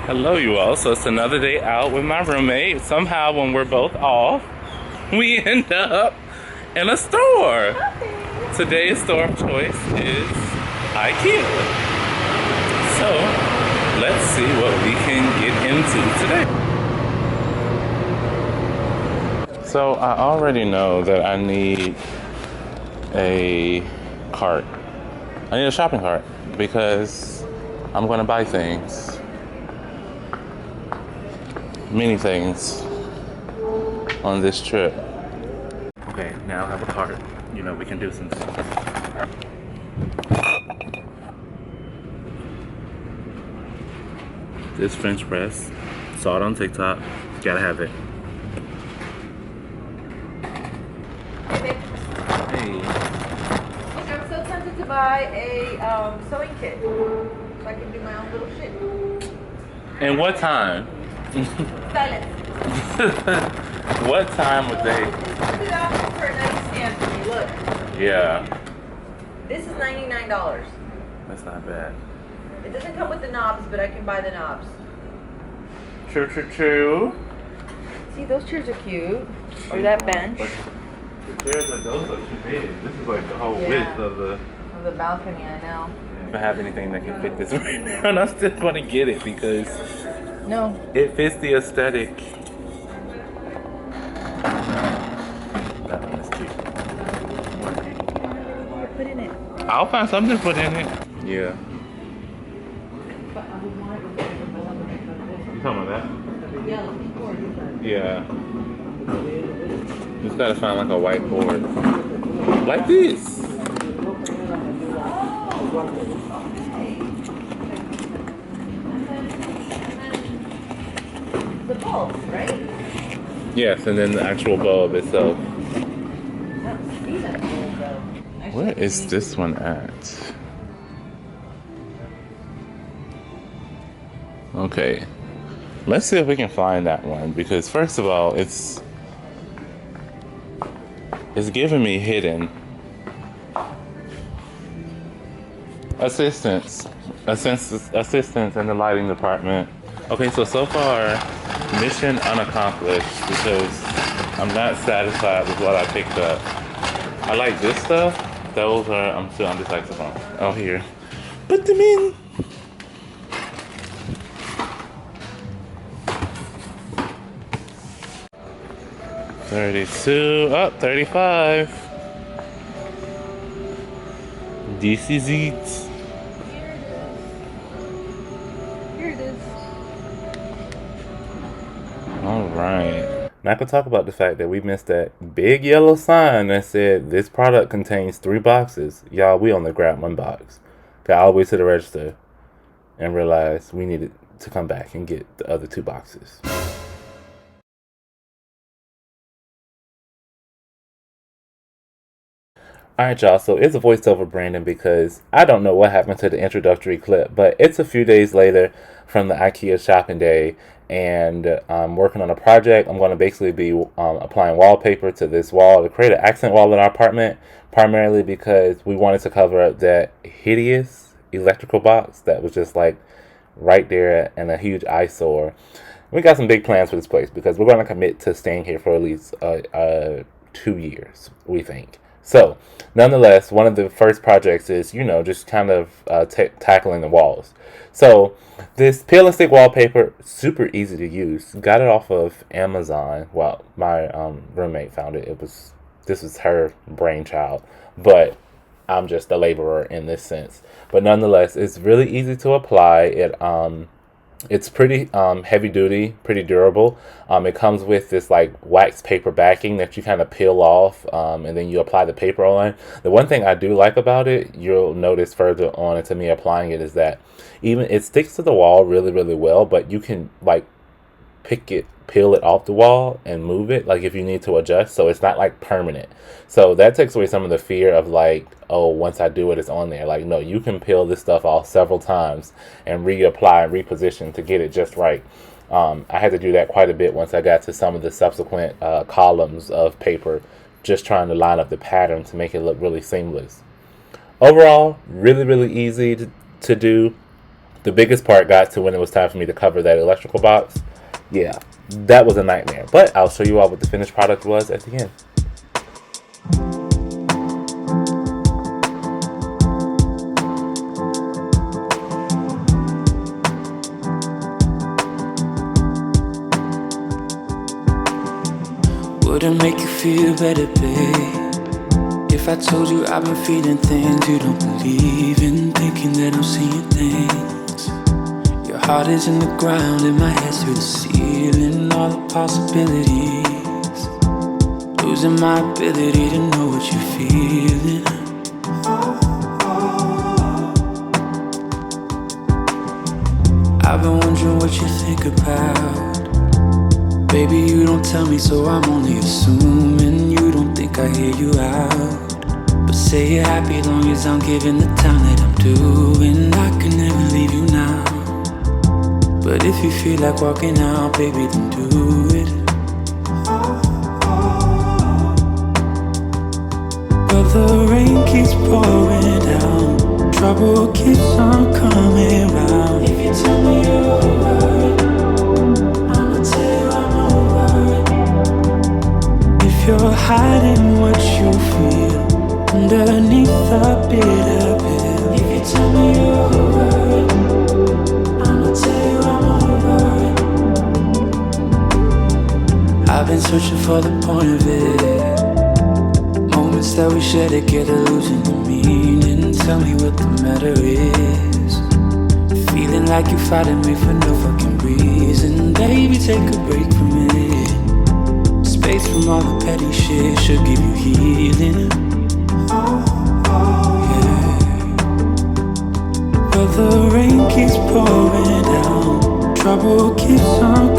Hello, you all. So it's another day out with my roommate. Somehow, when we're both off, we end up in a store. Today's store of choice is IKEA. So let's see what we can get into today. So I already know that I need a cart. I need a shopping cart because I'm going to buy things. Many things on this trip. Okay, now I have a cart. You know, we can do some things. This French press, saw it on TikTok, gotta have it. Hey. Look, I'm so tempted to buy a sewing kit so I can do my own little shit. And what time? Silence. What time would they? $2 for a nightstand for me. Look. Yeah. This is $99. That's not bad. It doesn't come with the knobs, but I can buy the knobs. True, true, true. See, those chairs are cute. Or that bench. But the chairs like those are too big. This is like the whole width of the balcony, I know. If I have anything that can fit this right now, and I'm still going to get it because no, it fits the aesthetic. That one is cute. put in it. I'll find something to put in it. Yeah. You talking about that? Yeah. Just gotta find like a whiteboard. Like this. The bulbs, right? Yes, and then the actual bulb itself. Where is this one at? Okay. Let's see if we can find that one, because first of all, it's giving me hidden assistance in the lighting department. Okay, so far mission unaccomplished because I'm not satisfied with what I picked up. I like this stuff. Those are I'm still undecisive on. Oh, here. Put them in. $32, up 35. This is it. Here it is. All right. Now I can talk about the fact that we missed that big yellow sign that said this product contains 3 boxes. Y'all, we only grabbed 1 box. Got all the way to the register and realized we needed to come back and get the other 2 boxes. Alright, y'all, so it's a voiceover Brandon because I don't know what happened to the introductory clip, but it's a few days later from the IKEA shopping day, and I'm working on a project. I'm going to basically be applying wallpaper to this wall to create an accent wall in our apartment, primarily because we wanted to cover up that hideous electrical box that was just like right there and a huge eyesore. We got some big plans for this place because we're going to commit to staying here for at least 2 years, we think. So, nonetheless, one of the first projects is, you know, just kind of tackling the walls. So, this peel and stick wallpaper, super easy to use. Got it off of Amazon. Well, my roommate found it. This was her brainchild, but I'm just a laborer in this sense. But nonetheless, it's really easy to apply. It's pretty heavy duty, pretty durable. It comes with this like wax paper backing that you kind of peel off, and then you apply the paper on. The one thing I do like about it, you'll notice further on into me applying it, is that even it sticks to the wall really, really well, but you can like peel it off the wall and move it, like if you need to adjust, so it's not like permanent. So that takes away some of the fear of like, oh, once I do it, it's on there. Like, no, you can peel this stuff off several times and reapply and reposition to get it just right. I had to do that quite a bit once I got to some of the subsequent columns of paper, just trying to line up the pattern to make it look really seamless. Overall, really, really easy to do. The biggest part got to when it was time for me to cover that electrical box. Yeah, that was a nightmare. But I'll show you all what the finished product was at the end. Would it make you feel better, babe, if I told you I've been feeling things you don't believe in, thinking that I'm seeing things? Your heart is in the ground and my head's through the ceiling. All the possibilities, losing my ability to know what you're feeling. I've been wondering what you think about. Baby, you don't tell me, so I'm only assuming you don't think I hear you out. But say you're happy long as I'm giving the time that I'm doing. I can never leave you now. But if you feel like walking out, baby, then do it. But the rain keeps pouring down, trouble keeps on coming round. If you tell me you're over it, you're hiding what you feel underneath the bitter pill. If you tell me you're over it, I'ma tell you I'm over it. I've been searching for the point of it, moments that we share together losing the meaning. Tell me what the matter is, feeling like you're fighting me for no fucking reason. Baby, take a break from it. Space from all the petty shit should give you healing. Yeah. But the rain keeps pouring down, trouble keeps on